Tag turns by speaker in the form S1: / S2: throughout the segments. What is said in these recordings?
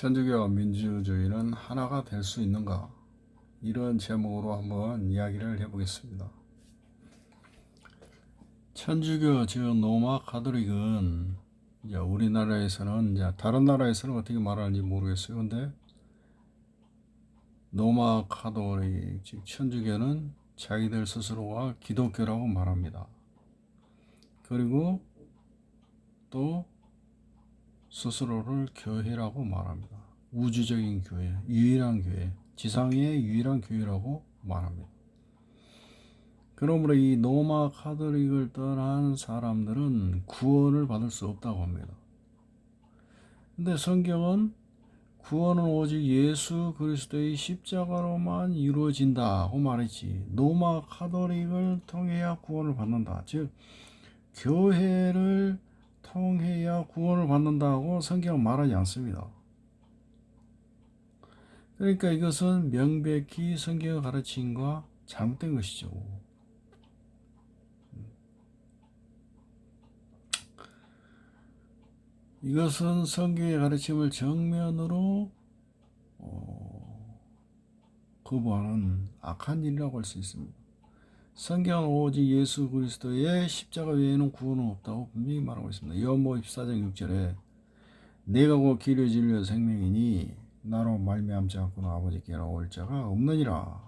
S1: 천주교와 민주주의는 하나가 될 수 있는가? 이런 제목으로 한번 이야기를 해보겠습니다. 천주교 즉 로마 가톨릭은 이제 우리나라에서는 이제 다른 나라에서는 어떻게 말하는지 모르겠어요. 근데 로마 가톨릭 즉 천주교는 자기들 스스로가 기독교라고 말합니다. 그리고 또 스스로를 교회라고 말합니다. 우주적인 교회, 유일한 교회, 지상의 유일한 교회라고 말합니다. 그러므로 이 로마 가톨릭을 떠난 사람들은 구원을 받을 수 없다고 합니다. 근데 성경은 구원은 오직 예수 그리스도의 십자가로만 이루어진다고 말했지, 로마 가톨릭을 통해야 구원을 받는다, 즉 교회를 통해야 구원을 받는다고 성경은 말하지 않습니다. 그러니까 이것은 명백히 성경의 가르침과 잘못된 것이죠. 이것은 성경의 가르침을 정면으로 거부하는 악한 일이라고 할 수 있습니다. 성경은 오직 예수 그리스도의 십자가 외에는 구원은 없다고 분명히 말하고 있습니다. 요한복음 14장 6절에 내가 곧 길이요 진리요 생명이니 나로 말미암지 않고는 아버지께로 올 자가 없느니라,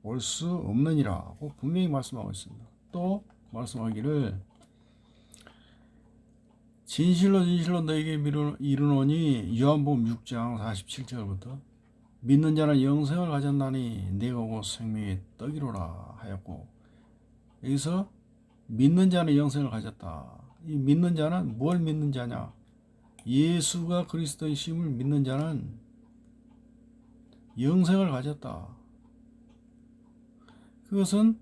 S1: 올 수 없느니라고 분명히 말씀하고 있습니다. 또 말씀하기를 진실로 진실로 너에게 이르노니, 요한복음 6장 47절부터 믿는 자는 영생을 가졌나니 내가 곧 생명의 떡이로라 하였고, 여기서 믿는 자는 영생을 가졌다. 이 믿는 자는 뭘 믿는 자냐? 예수가 그리스도의 심을 믿는 자는 영생을 가졌다. 그것은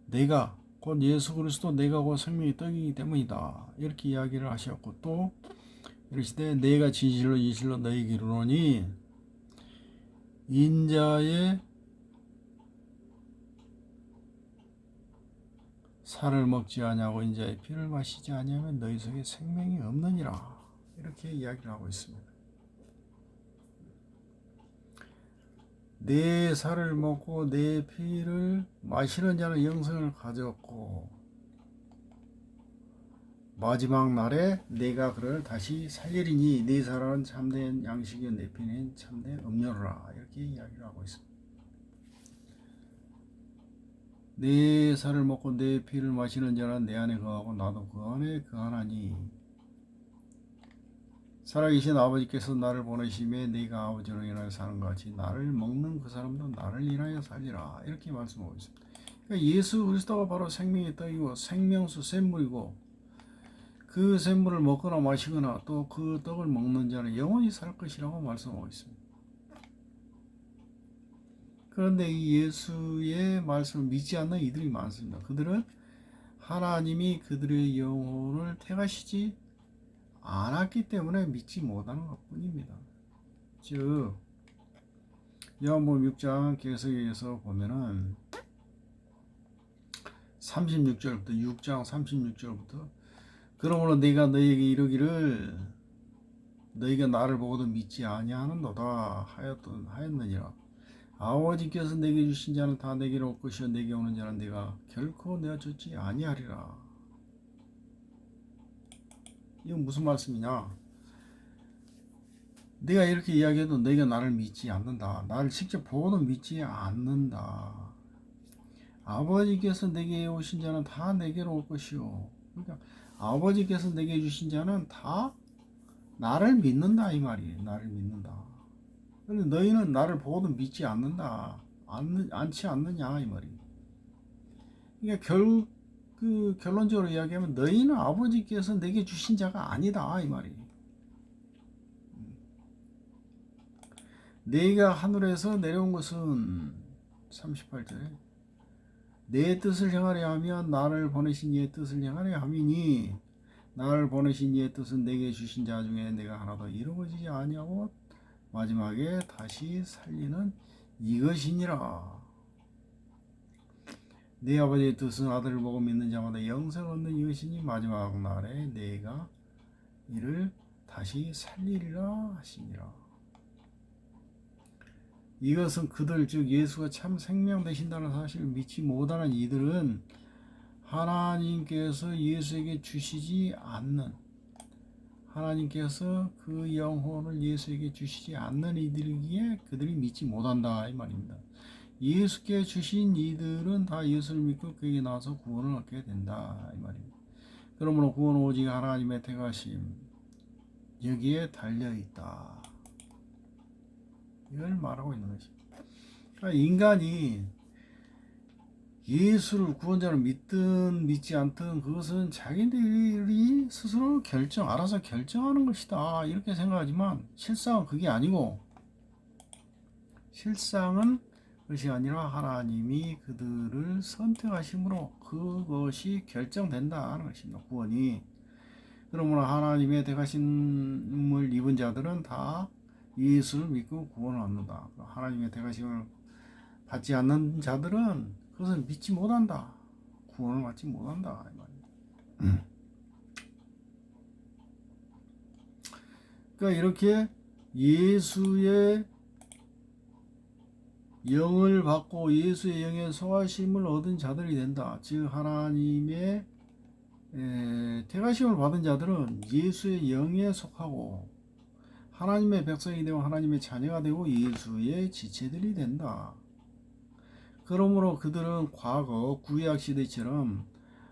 S1: 내가 곧 예수 그리스도, 내가 곧 생명의 떡이기 때문이다, 이렇게 이야기를 하셨고, 또 이르시되 내가 진실로 진실로 너희에게 이르노니 인자의 살을 먹지 아니하고 인자의 피를 마시지 아니하면 너희 속에 생명이 없느니라, 이렇게 이야기를 하고 있습니다. 내 살을 먹고 내 피를 마시는 자는 영생을 가졌고 마지막 날에 내가 그를 다시 살리리니 내 살은 참된 양식이요 내 피는 참된 음료라, 이렇게 이야기를 하고 있습니다. 내 살을 먹고 내 피를 마시는 자는 내 안에 거하고 나도 그 안에 거하나니 살아계신 아버지께서 나를 보내심에 내가 아버지로 인하여 사는 것 같이 나를 먹는 그 사람도 나를 인하여 살리라, 이렇게 말씀하고 있습니다. 그러니까 예수 그리스도가 바로 생명의 떡이고 생명수 샘물이고, 그 샘물을 먹거나 마시거나 또 그 떡을 먹는 자는 영원히 살 것이라고 말씀하고 있습니다. 그런데 이 예수의 말씀을 믿지 않는 이들이 많습니다. 그들은 하나님이 그들의 영혼을 택하시지 않았기 때문에 믿지 못하는 것뿐입니다. 즉 요한복음 6장 계속해서 보면은 36절부터 6장 36절부터 그러므로 내가 너희에게 이르기를 너희가 나를 보고도 믿지 아니하는도다 하였느니라. 아버지께서 내게 주신 자는 다 내게로 올 것이요 내게 오는 자는 내가 결코 내어주지 아니하리라. 이건 무슨 말씀이냐? 내가 이렇게 이야기해도 너희가 나를 믿지 않는다. 나를 직접 보고도 믿지 않는다. 아버지께서 내게 오신 자는 다 내게로 올 것이요. 그러니까 아버지께서 내게 주신 자는 다 나를 믿는다, 이 말이에요. 나를 믿는다. 근데 너희는 나를 보고도 믿지 않는다. 않지 않느냐, 이 말이에요. 그러니까 결론적으로 이야기하면 너희는 아버지께서 내게 주신 자가 아니다, 이 말이에요. 내가 하늘에서 내려온 것은 38절에 내 뜻을 행하려 하면 나를 보내신 이의 뜻을 행하려 함이니 나를 보내신 이의 뜻은 내게 주신 자 중에 내가 하나도 이루어지지 아니하고 마지막에 다시 살리는 이것이니라. 내 아버지의 뜻은 아들을 보고 믿는 자마다 영생을 얻는 이것이니 마지막 날에 내가 이를 다시 살리리라 하시니라. 이것은 그들 즉 예수가 참 생명 되신다는 사실을 믿지 못하는 이들은 하나님께서 예수에게 주시지 않는, 하나님께서 그 영혼을 예수에게 주시지 않는 이들이기에 그들이 믿지 못한다 이 말입니다. 예수께 주신 이들은 다 예수를 믿고 그에게 나와서 구원을 얻게 된다 이 말입니다. 그러므로 구원은 오직 하나님의 택하심 여기에 달려있다, 이걸 말하고 있는 것입니다. 그러니까 인간이 예수를 구원자로 믿든 믿지 않든 그것은 자기들이 스스로 알아서 결정하는 것이다 이렇게 생각하지만 실상은 그게 아니고, 실상은 그것이 아니라 하나님이 그들을 선택하심으로 그것이 결정된다 하는 것입니다. 구원이. 그러므로 하나님의 택하심을 입은 자들은 다 예수를 믿고 구원을 얻는다. 하나님의 택하심을 받지 않는 자들은 그것을 믿지 못한다, 구원을 받지 못한다 이 말입니다. 그러니까 이렇게 예수의 영을 받고 예수의 영의 소하심을 얻은 자들이 된다. 즉 하나님의 택하심을 받은 자들은 예수의 영에 속하고 하나님의 백성이 되고 하나님의 자녀가 되고 예수의 지체들이 된다. 그러므로 그들은 과거 구약 시대처럼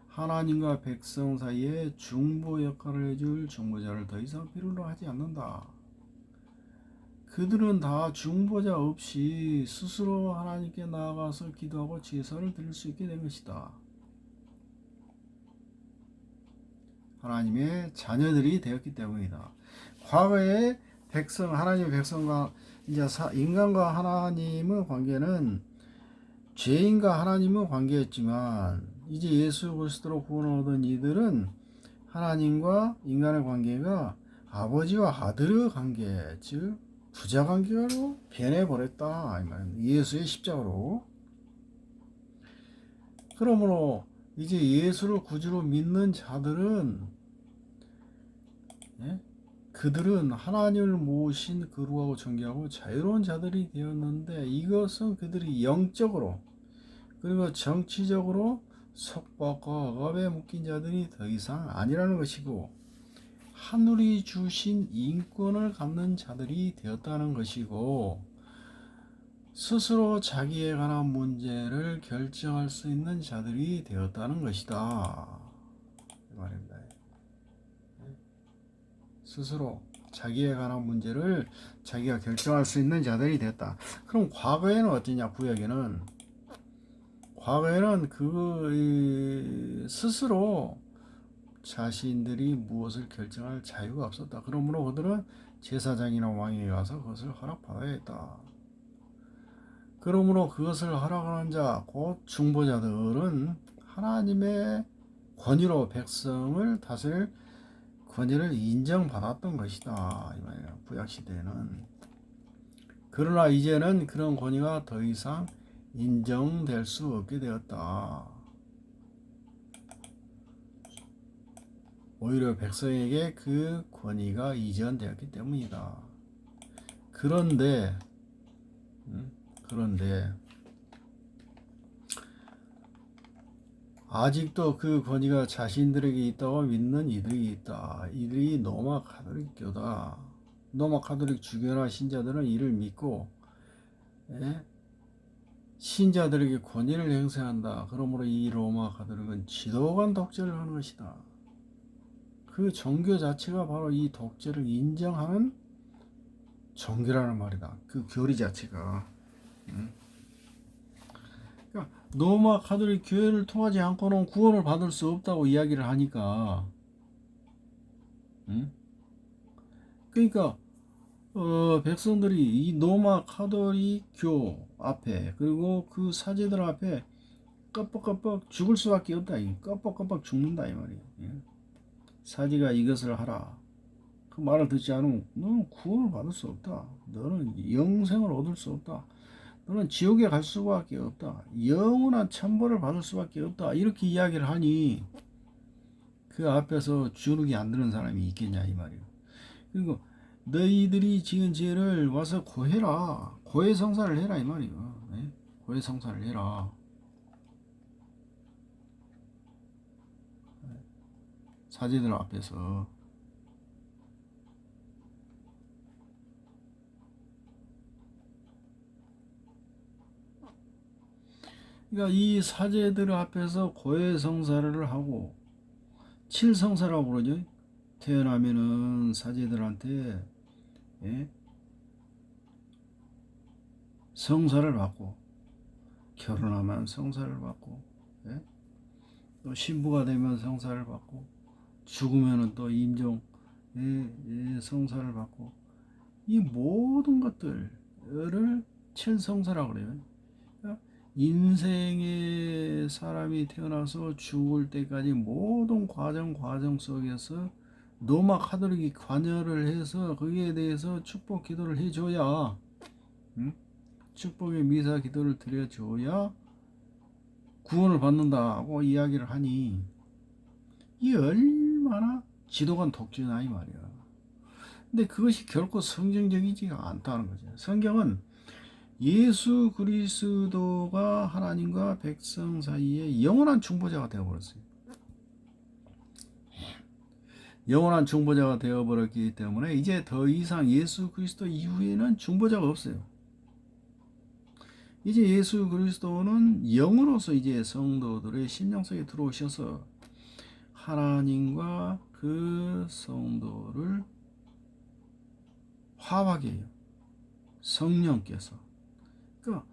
S1: 하나님과 백성 사이에 중보 역할을 해줄 중보자를 더 이상 필요로 하지 않는다. 그들은 다 중보자 없이 스스로 하나님께 나아가서 기도하고 제사를 드릴 수 있게 된 것이다. 하나님의 자녀들이 되었기 때문이다. 과거에 하나님의 백성과 이제 인간과 하나님의 관계는 죄인과 하나님의 관계였지만 이제 예수 그리스도로 구원을 얻은 이들은 하나님과 인간의 관계가 아버지와 아들의 관계, 즉 부자 관계로 변해버렸다 이 말입니다. 예수의 십자가로. 그러므로 이제 예수를 구주로 믿는 자들은 그들은 하나님을 모신 거룩하고 정결하고 자유로운 자들이 되었는데 이것은 그들이 영적으로 그리고 정치적으로 속박과 억압에 묶인 자들이 더 이상 아니라는 것이고 하늘이 주신 인권을 갖는 자들이 되었다는 것이고 스스로 자기에 관한 문제를 결정할 수 있는 자들이 되었다는 것이다 이 말입니다. 스스로 자기에 관한 문제를 자기가 결정할 수 있는 자들이 되었다. 그럼 과거에는 어떠냐? 과거에는 스스로 자신들이 무엇을 결정할 자유가 없었다. 그러므로 그들은 제사장이나 왕에게 가서 그것을 허락받아야 했다. 그러므로 그것을 허락하는 자, 곧 중보자들은 하나님의 권위로 백성을 다스릴 권위를 인정받았던 것이다 이 말이에요. 구약시대에는. 그러나 이제는 그런 권위가 더 이상 인정될 수 없게 되었다. 오히려 백성에게 그 권위가 이전되었기 때문이다. 그런데 아직도 그 권위가 자신들에게 있다고 믿는 이들이 있다. 이들이 로마 가톨릭교다. 로마 가톨릭 주교나 신자들은 이를 믿고 신자들에게 권위를 행사한다. 그러므로 이 로마 가톨릭은 지도관 독재를 하는 것이다. 그 종교 자체가 바로 이 독재를 인정하는 종교라는 말이다. 그 교리 자체가. 그러니까 로마 가톨릭 교회를 통하지 않고는 구원을 받을 수 없다고 이야기를 하니까, 그러니까 백성들이 이 로마 가톨릭 교 앞에 그리고 그 사제들 앞에 껍벅껍벅 죽을 수밖에 없다. 껍벅껍벅 죽는다 이 말이에요. 사제가 이것을 하라. 그 말을 듣지 않으면 너는 구원을 받을 수 없다. 너는 영생을 얻을 수 없다. 너는 지옥에 갈 수밖에 없다. 영원한 천벌을 받을 수밖에 없다. 이렇게 이야기를 하니 그 앞에서 주눅이 안 드는 사람이 있겠냐 이 말이에요. 그리고 너희들이 지은 죄를 와서 고해라. 고해성사를 해라 이 말이에요. 네? 고해성사를 해라. 사제들 앞에서. 그러니까 이 사제들 앞에서 고해성사를 하고, 칠성사라고 그러죠. 태어나면은 사제들한테, 예? 성사를 받고, 결혼하면 성사를 받고, 예? 또 신부가 되면 성사를 받고, 죽으면은 또 임종, 성사를 받고, 이 모든 것들을 칠성사라고 그래요. 그러니까 인생의 사람이 태어나서 죽을 때까지 모든 과정 속에서 노마 카톨릭이 관여를 해서 거기에 대해서 축복 기도를 해줘야, 응? 축복의 미사 기도를 드려줘야 구원을 받는다고 이야기를 하니, 이 얼마나 지독한 독재나 이 말이야. 근데 그것이 결코 성경적이지가 않다는 거죠. 성경은 예수 그리스도가 하나님과 백성 사이에 영원한 중보자가 되어버렸어요. 영원한 중보자가 되어버렸기 때문에 이제 더 이상 예수 그리스도 이후에는 중보자가 없어요. 이제 예수 그리스도는 영으로서 이제 성도들의 심령 속에 들어오셔서 하나님과 그 성도를 화합하게 해요. 성령께서. 그러니까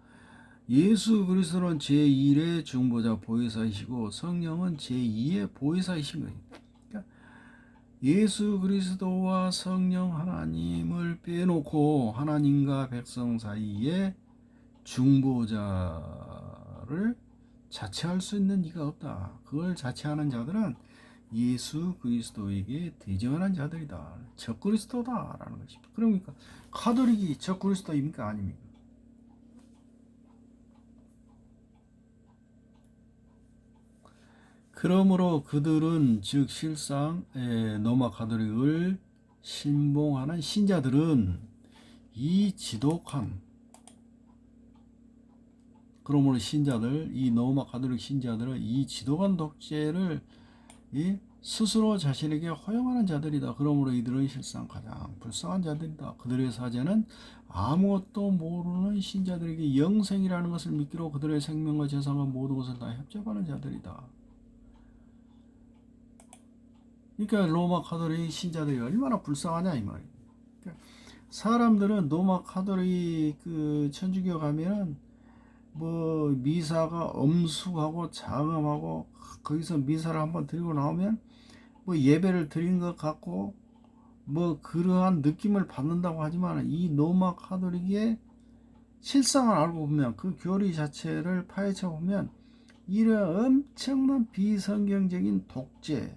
S1: 예수 그리스도는 제1의 중보자 보혜사이시고 성령은 제2의 보혜사이신 거예요. 그러니까 예수 그리스도와 성령 하나님을 빼놓고 하나님과 백성 사이에 중보자를 자체할 수 있는 이가 없다. 그걸 자체하는 자들은 예수 그리스도에게 대적하는 자들이다. 적그리스도다라는 것입니다. 그러니까 카톨릭이 적그리스도입니까? 아닙니까? 그러므로 그들은 즉 실상 로마 카톨릭을 신봉하는 신자들은 이 지독한, 그러므로 신자들, 이 로마 카톨릭 신자들은 이 지독한 독재를 스스로 자신에게 허용하는 자들이다. 그러므로 이들은 실상 가장 불쌍한 자들이다. 그들의 사제는 아무것도 모르는 신자들에게 영생이라는 것을 믿기로 그들의 생명과 재산과 모든 것을 다 협조하는 자들이다. 그러니까 로마 카톨릭 신자들이 얼마나 불쌍하냐 이 말이에요. 그러니까 사람들은 로마 카톨릭 그 천주교 가면은 뭐 미사가 엄숙하고 장엄하고 거기서 미사를 한번 드리고 나오면 뭐 예배를 드린 것 같고 뭐 그러한 느낌을 받는다고 하지만 이 로마 카톨릭의 실상을 알고 보면 그 교리 자체를 파헤쳐 보면 이런 엄청난 비성경적인 독재,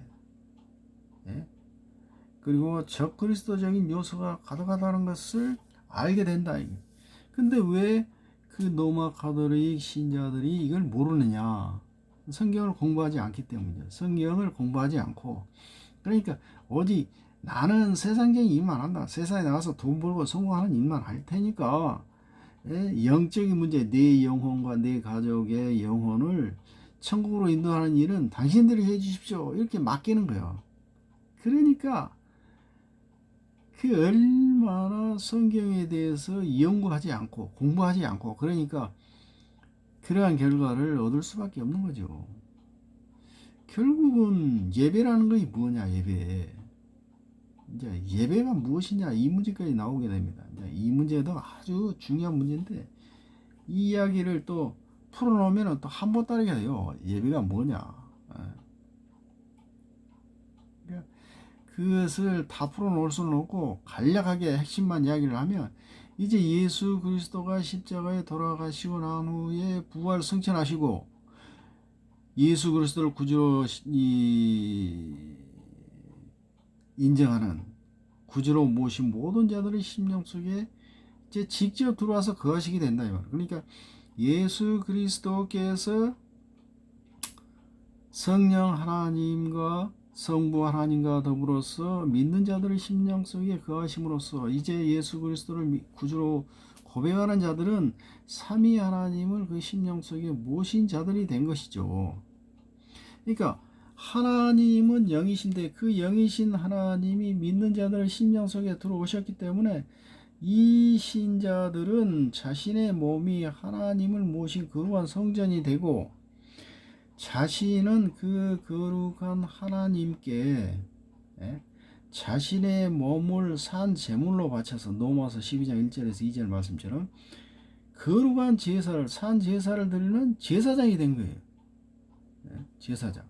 S1: 그리고 적그리스도적인 요소가 가득하다는 것을 알게 된다. 근데 왜 그 로마 카톨릭 신자들이 이걸 모르느냐? 성경을 공부하지 않기 때문이죠. 성경을 공부하지 않고, 그러니까 어디 나는 세상적인 일만 한다. 세상에 나가서 돈 벌고 성공하는 일만 할 테니까 영적인 문제, 내 영혼과 내 가족의 영혼을 천국으로 인도하는 일은 당신들이 해주십시오. 이렇게 맡기는 거예요. 그러니까 그 얼마나 성경에 대해서 연구하지 않고 공부하지 않고, 그러니까 그러한 결과를 얻을 수밖에 없는 거죠. 결국은 예배라는 것이 뭐냐, 예배. 이제 예배가 무엇이냐 이 문제까지 나오게 됩니다. 이제 이 문제도 아주 중요한 문제인데 이 이야기를 또 풀어놓으면 또 한 번 따르게 돼요. 예배가 뭐냐. 그것을 다 풀어놓을 수는 없고 간략하게 핵심만 이야기를 하면 이제 예수 그리스도가 십자가에 돌아가시고 난 후에 부활 승천하시고 예수 그리스도를 구주로 인정하는 구주로 모신 모든 자들의 심령 속에 이제 직접 들어와서 거하시게 된다 이 말이에요. 그러니까 예수 그리스도께서 성령 하나님과 성부 하나님과 더불어서 믿는 자들의 심령 속에 거하심으로써 이제 예수 그리스도를 구주로 고백하는 자들은 삼위 하나님을 그 심령 속에 모신 자들이 된 것이죠. 그러니까 하나님은 영이신데 그 영이신 하나님이 믿는 자들 심령 속에 들어오셨기 때문에 이 신자들은 자신의 몸이 하나님을 모신 거룩한 성전이 되고 자신은 그 거룩한 하나님께 자신의 몸을 산 제물로 바쳐서 로마서 12장 1절에서 2절 말씀처럼 거룩한 제사를 산 제사를 드리는 제사장이 된 거예요. 제사장.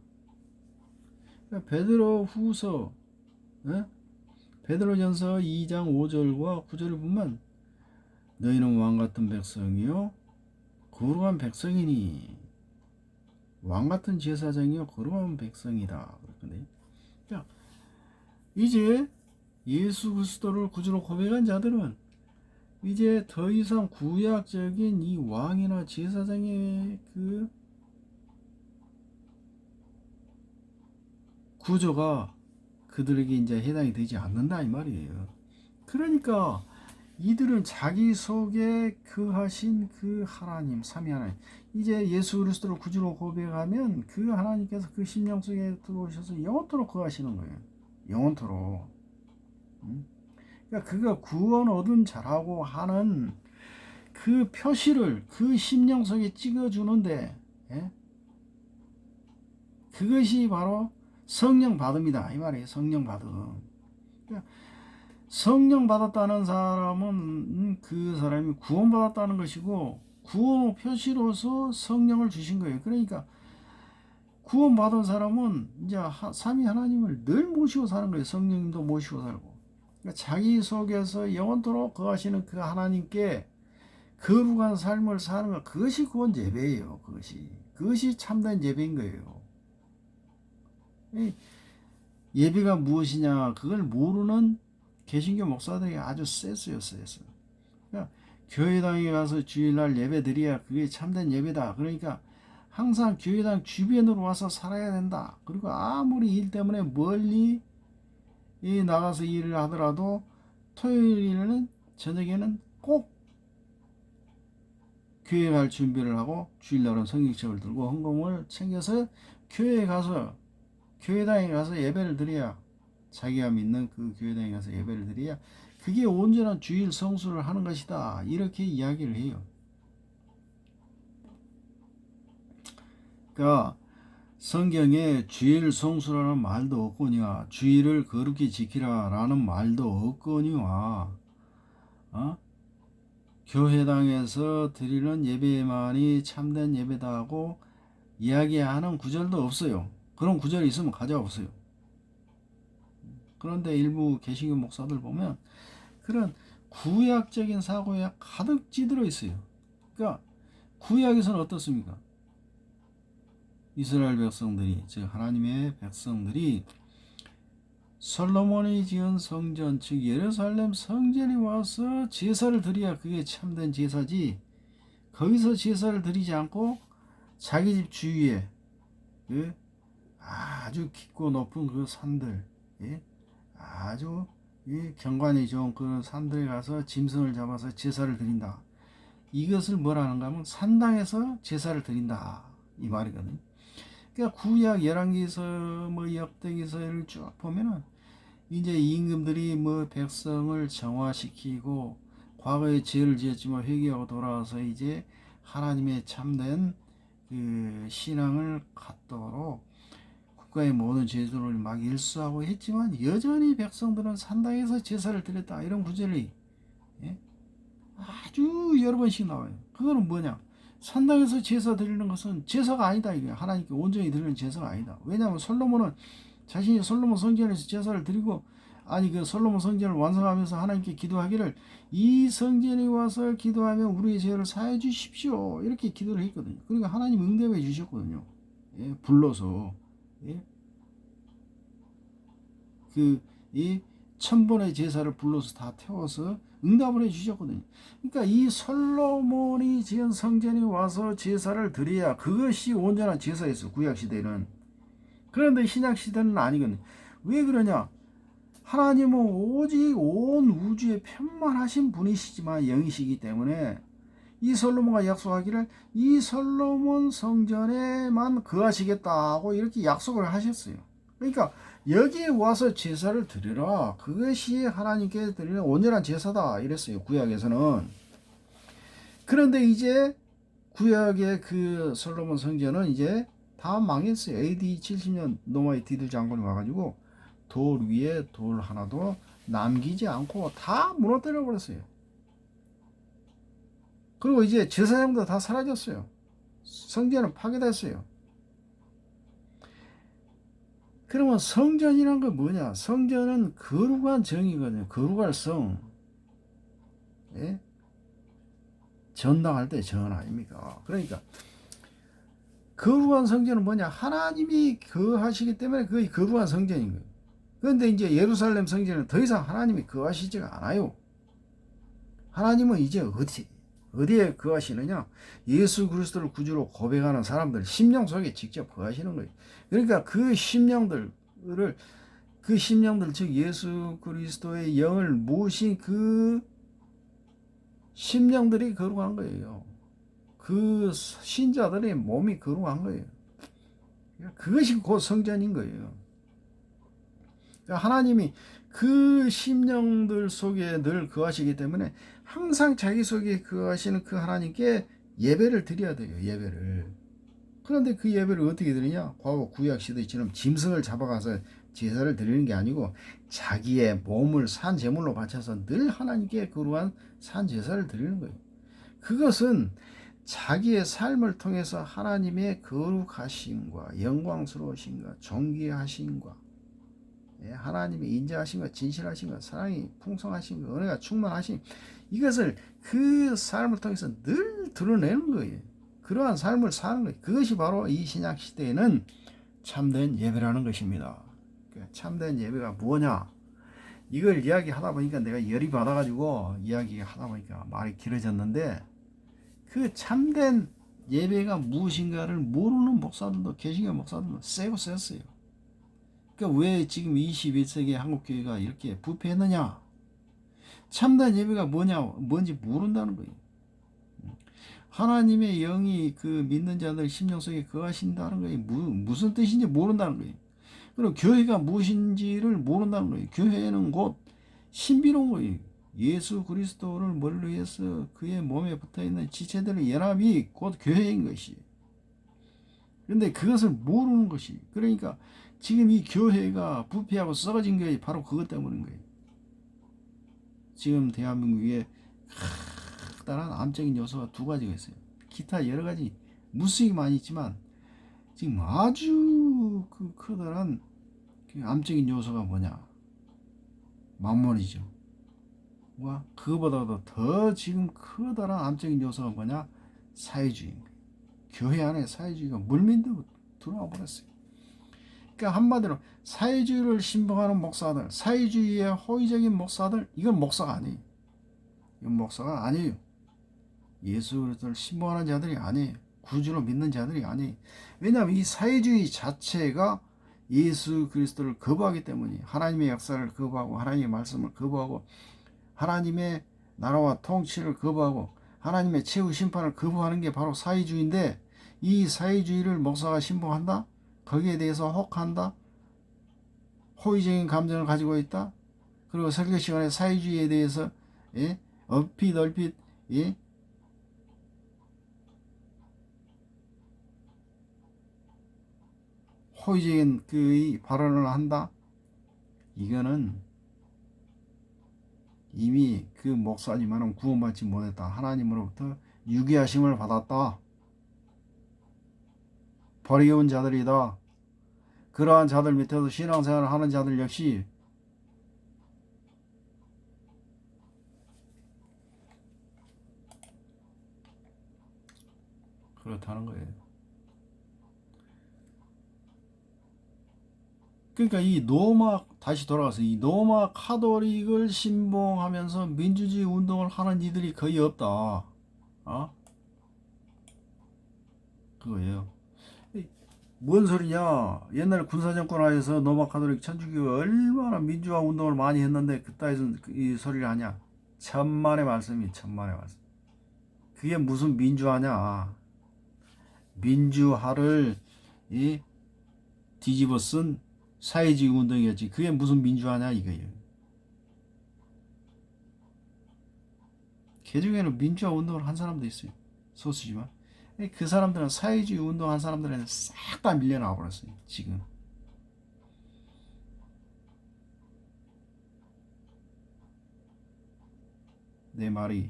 S1: 베드로 후서 베드로전서 2장 5절과 9절을 보면 너희는 왕같은 백성이요 거룩한 백성이니 왕같은 제사장이요 거룩한 백성이다. 자, 이제 예수 그리스도를 구주로 고백한 자들은 이제 더 이상 구약적인 이 왕이나 제사장의 그 구조가 그들에게 이제 해당이 되지 않는다 이 말이에요. 그러니까 이들은 자기 속에 거하신 그 하나님, 삼위 하나님, 이제 예수 그리스도를 구주로 고백하면 그 하나님께서 그 심령 속에 들어오셔서 영원토록 거하시는 거예요. 영원토록. 그러니까 그가 구원 얻은 자라고 하는 그 표시를 그 심령 속에 찍어주는데 그것이 바로 성령 받음이다 이 말이에요. 성령 받음. 그러니까 성령 받았다는 사람은 그 사람이 구원 받았다는 것이고 구원 표시로서 성령을 주신 거예요. 그러니까 구원 받은 사람은 이제 삼위 하나님을 늘 모시고 사는 거예요. 성령님도 모시고 살고. 그러니까 자기 속에서 영원토록 거하시는 그 하나님께 거룩한 삶을 사는 것, 그것이 구원 예배예요. 그것이 참된 예배인 거예요. 예배가 무엇이냐 그걸 모르는 개신교 목사들이 아주 쎄어요. 그러니까 교회당에 가서 주일날 예배 드려야 그게 참된 예배다. 그러니까 항상 교회당 주변으로 와서 살아야 된다. 그리고 아무리 일 때문에 멀리 나가서 일을 하더라도 토요일에는 저녁에는 꼭 교회 갈 준비를 하고 주일날은 성경책을 들고 헌금을 챙겨서 교회당에 가서 예배를 드려야, 자기가 믿는 그 교회당에 가서 예배를 드려야 그게 온전한 주일 성수를 하는 것이다. 이렇게 이야기를 해요. 그러니까 성경에 주일 성수라는 말도 없거니와 주일을 거룩히 지키라 라는 말도 없거니와 교회당에서 드리는 예배만이 참된 예배다 하고 이야기하는 구절도 없어요. 그런 구절이 있으면 가져오세요. 그런데 일부 개신교 목사들 보면 그런 구약적인 사고에 가득 찌들어 있어요. 그러니까 구약에서는 어떻습니까? 이스라엘 백성들이, 즉 하나님의 백성들이 솔로몬이 지은 성전, 즉 예루살렘 성전에 와서 제사를 드려야 그게 참된 제사지, 거기서 제사를 드리지 않고 자기 집 주위에 아주 깊고 높은 그 산들, 아주 경관이 좋은 그런 산들에 가서 짐승을 잡아서 제사를 드린다. 이것을 뭐라는가 하면 산당에서 제사를 드린다 이 말이거든요. 그러니까 구약 열왕기서 역대기서를 쭉 보면은 이제 임금들이 백성을 정화시키고 과거에 죄를 지었지만 회개하고 돌아와서 이제 하나님의 참된 그 신앙을 갖도록 국가의 모든 제도를 막 일수하고 했지만 여전히 백성들은 산당에서 제사를 드렸다. 이런 구절이 아주 여러 번씩 나와요. 그거는 뭐냐? 산당에서 제사 드리는 것은 제사가 아니다. 이게 하나님께 온전히 드리는 제사가 아니다. 왜냐하면 솔로몬은 자신이 솔로몬 성전에서 제사를 드리고 그 솔로몬 성전을 완성하면서 하나님께 기도하기를 이 성전에 와서 기도하면 우리의 죄를 사해 주십시오. 이렇게 기도를 했거든요. 그러니까 하나님 응답해 주셨거든요. 불러서 이 천번의 제사를 불러서 다 태워서 응답을 해 주셨거든요. 그러니까 이 솔로몬이 지은 성전에 와서 제사를 드려야 그것이 온전한 제사였어. 구약 시대는. 그런데 신약 시대는 아니거든요. 왜 그러냐? 하나님은 오직 온 우주에 편만하신 분이시지만 영이시기 때문에 이 솔로몬과 약속하기를 이 솔로몬 성전에만 거하시겠다고 이렇게 약속을 하셨어요. 그러니까 여기에 와서 제사를 드리라. 그것이 하나님께 드리는 온전한 제사다 이랬어요. 구약에서는. 그런데 이제 구약의 그 솔로몬 성전은 이제 다 망했어요. AD 70년 노마의 디들 장군이 와가지고 돌 위에 돌 하나도 남기지 않고 다 무너뜨려 버렸어요. 그리고 이제 제사장도 다 사라졌어요. 성전은 파괴됐어요. 그러면 성전이란 건 뭐냐? 성전은 거룩한 정이거든요. 거룩할 성. 예? 전당할 때 전 아닙니까? 그러니까 거룩한 성전은 뭐냐? 하나님이 거하시기 때문에 그게 거룩한 성전인 거예요. 그런데 이제 예루살렘 성전은 더 이상 하나님이 거하시지가 않아요. 하나님은 이제 어디에 거하시느냐? 예수 그리스도를 구주로 고백하는 사람들 심령 속에 직접 거하시는 거예요. 그러니까 그 심령들 즉 예수 그리스도의 영을 모신 그 심령들이 거룩한 거예요. 그 신자들의 몸이 거룩한 거예요. 그것이 곧 성전인 거예요. 하나님이 그 심령들 속에 늘 거하시기 때문에 항상 자기 속에 거하시는 그 하나님께 예배를 드려야 돼요. 예배를. 그런데 그 예배를 어떻게 드리냐? 과거 구약 시대처럼 짐승을 잡아가서 제사를 드리는 게 아니고 자기의 몸을 산 제물로 바쳐서 늘 하나님께 거룩한 산 제사를 드리는 거예요. 그것은 자기의 삶을 통해서 하나님의 거룩하심과 영광스러우심과 존귀하심과 하나님의 인자하심과 진실하심과 사랑이 풍성하심과 은혜가 충만하심, 이것을 그 삶을 통해서 늘 드러내는 거예요. 그러한 삶을 사는 거예요. 그것이 바로 이 신약 시대에는 참된 예배라는 것입니다. 참된 예배가 뭐냐? 이걸 이야기하다 보니까 내가 열이 받아가지고 이야기하다 보니까 말이 길어졌는데, 그 참된 예배가 무엇인가를 모르는 목사들도 개신교 목사들도 세고 셌어요. 그러니까 왜 지금 21세기 한국교회가 이렇게 부패했느냐? 참된 예배가 뭔지 모른다는 거예요. 하나님의 영이 그 믿는 자들 심령 속에 거하신다는 거예요. 무슨 뜻인지 모른다는 거예요. 그리고 교회가 무엇인지를 모른다는 거예요. 교회는 곧 신비로운 거예요. 예수 그리스도를 머리로 해서 그의 몸에 붙어있는 지체들의 연합이 곧 교회인 것이. 그런데 그것을 모르는 것이. 그러니까 지금 이 교회가 부패하고 썩어진 게 바로 그것 때문인 거예요. 지금 대한민국에 커다란 암적인 요소가 두 가지가 있어요. 기타 여러 가지 무수히 많이 있지만 지금 아주 그 커다란 그 암적인 요소가 뭐냐? 만몬이죠. 그거보다도 더 지금 커다란 암적인 요소가 뭐냐? 사회주의입니다. 교회 안에 사회주의가 물밀듯 들어와 버렸어요. 그러니까 한마디로 사회주의를 신봉하는 목사들, 사회주의의 호의적인 목사들, 이건 목사가 아니에요. 이건 목사가 아니에요. 예수 그리스도를 신봉하는 자들이 아니에요. 구주로 믿는 자들이 아니에요. 왜냐하면 이 사회주의 자체가 예수 그리스도를 거부하기 때문에, 하나님의 역사를 거부하고 하나님의 말씀을 거부하고 하나님의 나라와 통치를 거부하고 하나님의 최후 심판을 거부하는 게 바로 사회주의인데, 이 사회주의를 목사가 신봉한다? 거기에 대해서 혹한다? 호의적인 감정을 가지고 있다? 그리고 설교 시간에 사회주의에 대해서 얼핏 호의적인 그 발언을 한다? 이거는 이미 그 목사님은 구원받지 못했다. 하나님으로부터 유기하심을 받았다. 버리운 자들이다. 그러한 자들 밑에서 신앙생활을 하는 자들 역시 그렇다는 거예요. 그러니까 다시 돌아가서 이 노마 카톨릭을 신봉하면서 민주주의 운동을 하는 이들이 거의 없다. 그거예요. 뭔 소리냐? 옛날 군사정권 하에서 노마 카톨릭 천주교가 얼마나 민주화 운동을 많이 했는데 그따위서 이 소리를 하냐? 천만의 말씀이 천만의 말씀. 그게 무슨 민주화냐? 민주화를 이 뒤집어 쓴 사회주의 운동이었지. 그게 무슨 민주화냐 이거예요. 개중에는 민주화 운동을 한 사람도 있어요. 소수지만. 그 사람들은 사회주의 운동한 사람들한테 싹 다 밀려나와 버렸어요. 지금. 내 말이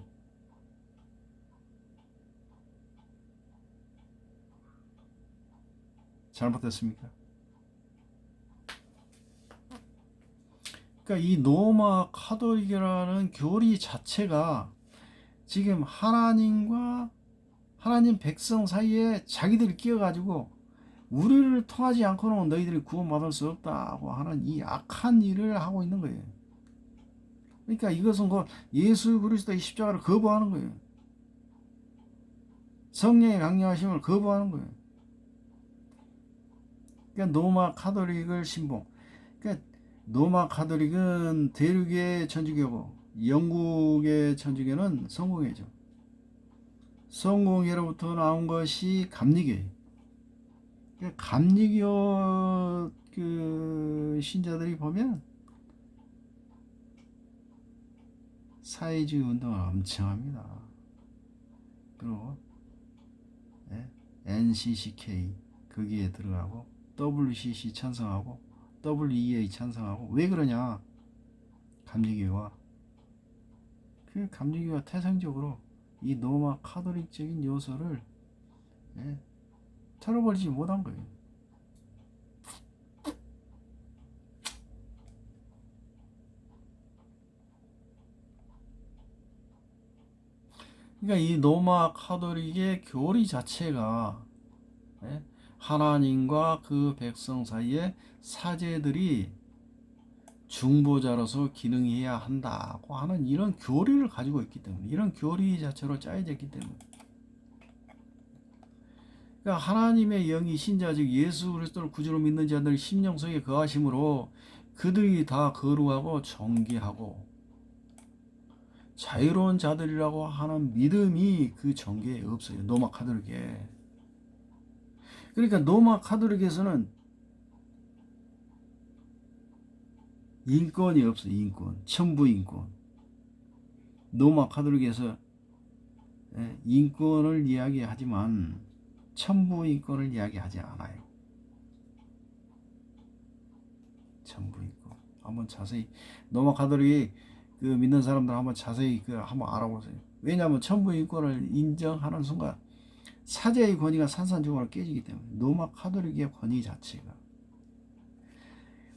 S1: 잘못됐습니까? 그러니까 이 노마 카톨릭이라는 교리 자체가 지금 하나님 백성 사이에 자기들이 끼어가지고 우리를 통하지 않고는 너희들이 구원받을 수 없다고 하는 이 악한 일을 하고 있는 거예요. 그러니까 이것은 그 예수 그리스도의 십자가를 거부하는 거예요. 성령의 강력하심을 거부하는 거예요. 그러니까 노마 카톨릭을 신봉. 그러니까 노마 카톨릭은 대륙의 천주교고 영국의 천주교는 성공회죠. 성공회로부터 나온 것이 감리교예요. 그러니까 감리교 그 신자들이 보면 사회주의 운동을 엄청 합니다. 그리고 NCCK 거기에 들어가고 WCC 찬성하고 WEA 찬성하고. 왜 그러냐? 감리교가 그 감리교가 태생적으로 이 노마 카톨릭적인 요소를 털어버리지 못한 거예요. 그러니까 이 노마 카톨릭의 교리 자체가 하나님과 그 백성 사이에 사제들이 중보자로서 기능해야 한다고 하는 이런 교리를 가지고 있기 때문에, 이런 교리 자체로 짜여져 있기 때문에, 그러니까 하나님의 영이 신자 즉 예수 그리스도를 구주로 믿는 자들 심령 속에 거하심으로 그들이 다 거룩하고 정결하고 자유로운 자들이라고 하는 믿음이 그 정계에 없어요. 노마 카톨릭에. 그러니까 노마 카톨릭에서는 인권이 없어요. 인권. 천부 인권. 노마 카톨릭에서 인권을 이야기하지만 천부 인권을 이야기하지 않아요. 천부 인권. 한번 자세히 노마 카톨릭이 그 믿는 사람들 한번 자세히 그 한번 알아보세요. 왜냐하면 천부 인권을 인정하는 순간 사제의 권위가 산산조각으로 깨지기 때문에. 노마 카톨릭의 권위 자체가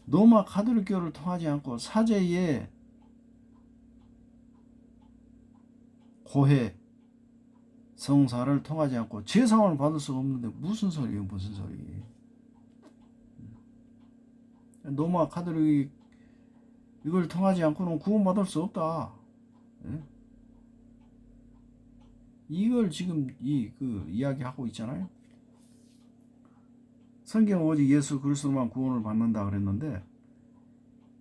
S1: 노마 카톨릭교를 통하지 않고 사제의 고해 성사를 통하지 않고 제사함을 받을 수가 없는데 무슨 소리예요? 무슨 소리예요? 노마 카톨릭 이걸 통하지 않고는 구원받을 수 없다. 예? 이걸 지금 이야기하고 있잖아요. 성경 오직 예수 그리스도만 구원을 받는다 그랬는데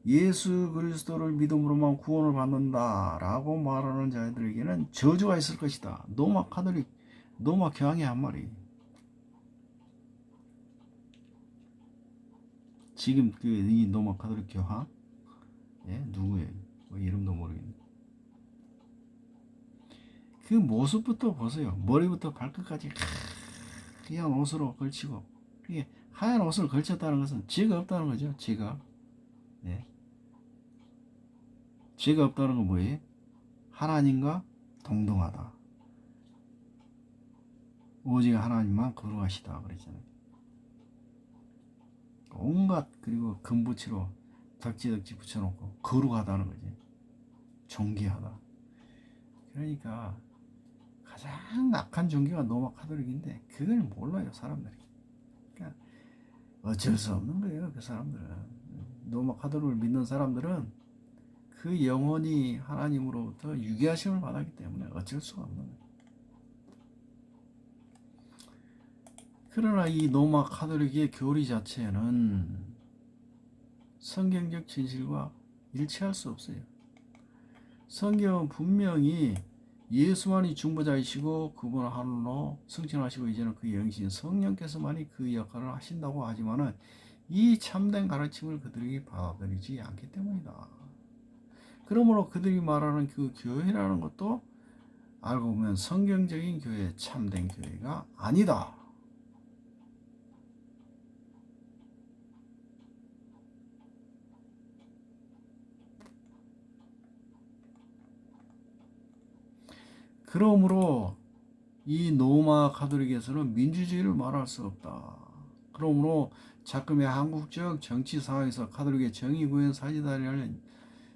S1: 예수 그리스도를 믿음으로만 구원을 받는다라고 말하는 자들에게는 저주가 있을 것이다. 노마 카톨릭, 노마 교황이 한 말이. 지금 이 노마 카톨릭 교황, 누구예요? 뭐 이름도 모르겠네. 그 모습부터 보세요. 머리부터 발끝까지 하얀 옷으로 걸치고, 그게 하얀 옷을 걸쳤다는 것은 죄가 없다는 거죠. 죄가. 죄가 없다는 건 뭐예요? 하나님과 동등하다. 오직 하나님만 거룩하시다 그랬잖아요. 온갖 그리고 금붙이로 덕지덕지 붙여놓고 거룩하다는 거지. 존귀하다. 그러니까 가장 악한 종교가 노마 카톨릭인데 그걸 몰라요 사람들이. 그러니까 어쩔 수 없는 거예요 그 사람들은. 노마 카톨릭을 믿는 사람들은 그 영혼이 하나님으로부터 유기하심을 받았기 때문에 어쩔 수가 없는 거예요. 그러나 이 로마 카톨릭의 교리 자체는 성경적 진실과 일치할 수 없어요. 성경은 분명히 예수만이 중보자이시고 그분 하늘로 승천하시고 이제는 그 영신 성령께서만이 그 역할을 하신다고 하지만은 이 참된 가르침을 그들이 받아들이지 않기 때문이다. 그러므로 그들이 말하는 그 교회라는 것도 알고 보면 성경적인 교회, 참된 교회가 아니다. 그러므로 이 로마 가톨릭에서는 민주주의를 말할 수 없다. 그러므로 자금의 한국적 정치 상황에서 가톨릭의 정의구현 사지단이라는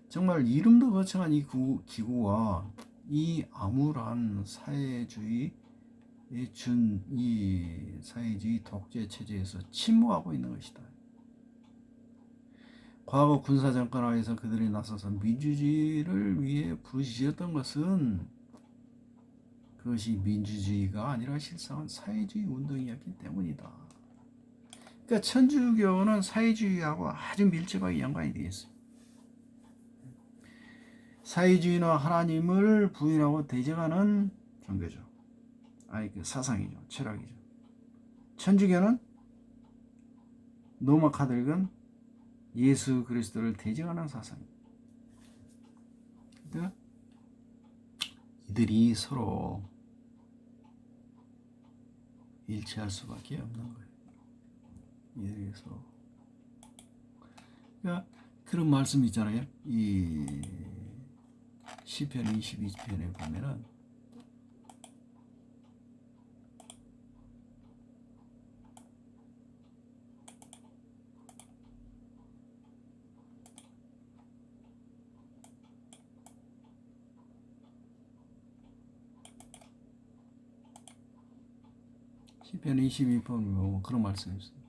S1: 정말 이름도 거창한 이 기구와 이 암울한 사회주의 이 사회주의 독재 체제에서 침묵하고 있는 것이다. 과거 군사정권 하에서 그들이 나서서 민주주의를 위해 부르짖었던 것은 그것이 민주주의가 아니라 실상은 사회주의 운동이었기 때문이다. 그러니까 천주교는 사회주의하고 아주 밀접하게 연관이 되어 있습니다. 사회주의는 하나님을 부인하고 대적하는 종교죠. 그 사상이죠. 철학이죠. 천주교는 로마 카톨릭은 예수 그리스도를 대적하는 사상입니다. 그러니까 이들이 서로 일치할 수밖에 없는 거예요. 이들이 서로. 그러니까 그런 말씀 있잖아요. 이 시편 22편에 보면은 시편 22편 보면 그런 말씀이 있어요.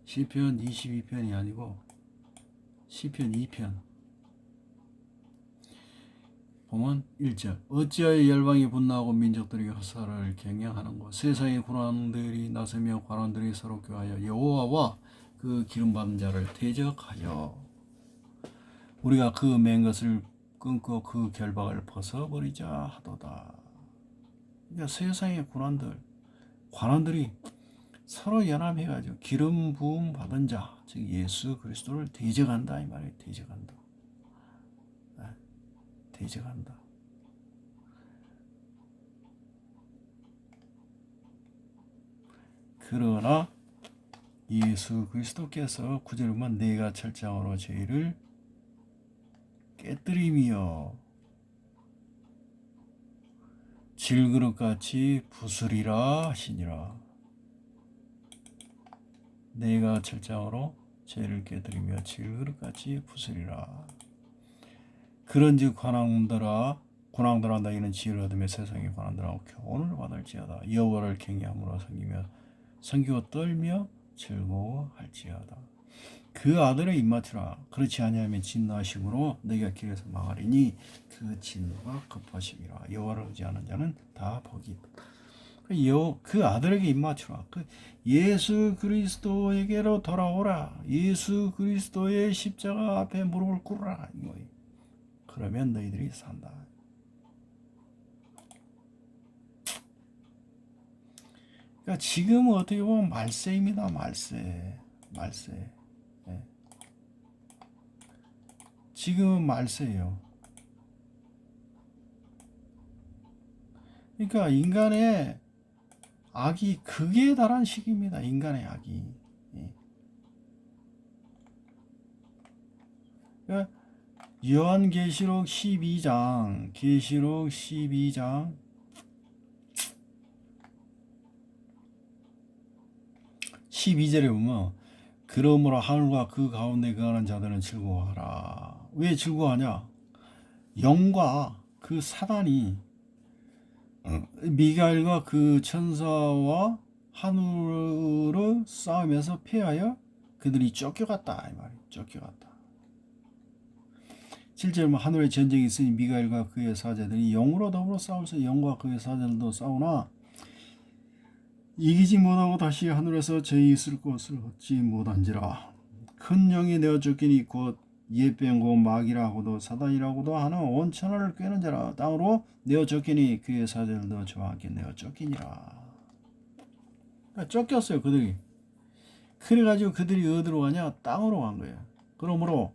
S1: 시편 22편이 아니고 시편 2편 보면 1절 어찌하여 열방이 분노하고 민족들이 헛살을 경영하는고 세상의 군왕들이 나서며 관원들이 서로 교하여 여호와와 그 기름받은 자를 대적하여 우리가 그 맨 것을 끊고 그 결박을 벗어버리자 하도다. 그러니까 세상의 관원들이 서로 연합해가지고 기름 부음 받은 자, 즉 예수 그리스도를 대적한다 이 말이에요. 대적한다. 대적한다. 그러나 예수 그리스도께서 9절에 보면 내가 철장으로 저희를 깨뜨리며 질그릇같이 부수리라 하시니라. 내가 철장으로 죄를 깨뜨리며 질그릇같이 부수리라. 그런즉 군왕들아 너희는 지혜를 얻으며 세상의 관원들하고 교훈을 받을지어다. 여호와를 경외함으로 섬기고 떨며 즐거워할지어다. 그 아들의 입맞추라. 그렇지 아니하면 진노하심으로 너희가 길에서 망하리니 그 진노가 급하심이라. 여호와를 의지하는 자는 다 복이 있다. 그 아들에게 입맞추라. 그 예수 그리스도에게로 돌아오라. 예수 그리스도의 십자가 앞에 무릎을 꿇으라. 이거예요. 그러면 너희들이 산다. 그러니까 지금은 어떻게 보면 말세입니다. 말세. 네. 지금은 말세예요. 그러니까 인간의 악이 극에 달한 시기입니다. 인간의 악이. 그러니까 요한계시록 12장 12절에 보면 그러므로 하늘과 그 가운데 거하는 자들은 즐거워하라. 왜 즐거워하냐? 영과 그 사단이 미가엘과 그 천사와 하늘을 싸우면서 패하여 그들이 쫓겨갔다 이 말이에요. 쫓겨갔다. 실제로 뭐 하늘에 전쟁이 있으니 미가엘과 그의 사자들이 영으로 더불어 싸워서 영과 그의 사자들도 싸우나 이기지 못하고 다시 하늘에서 저희 있을 곳을 얻지 못한지라. 큰 영이 내어 쫓기니 곧 예병고 마귀라고도 사단이라고도 하는 온 천하를 꿰는 자라. 땅으로 내어 쫓기니 그의 사자들도 저와 함께 내어 쫓기니라. 그러니까 쫓겼어요 그들이. 그래가지고 그들이 어디로 가냐? 땅으로 간 거예요. 그러므로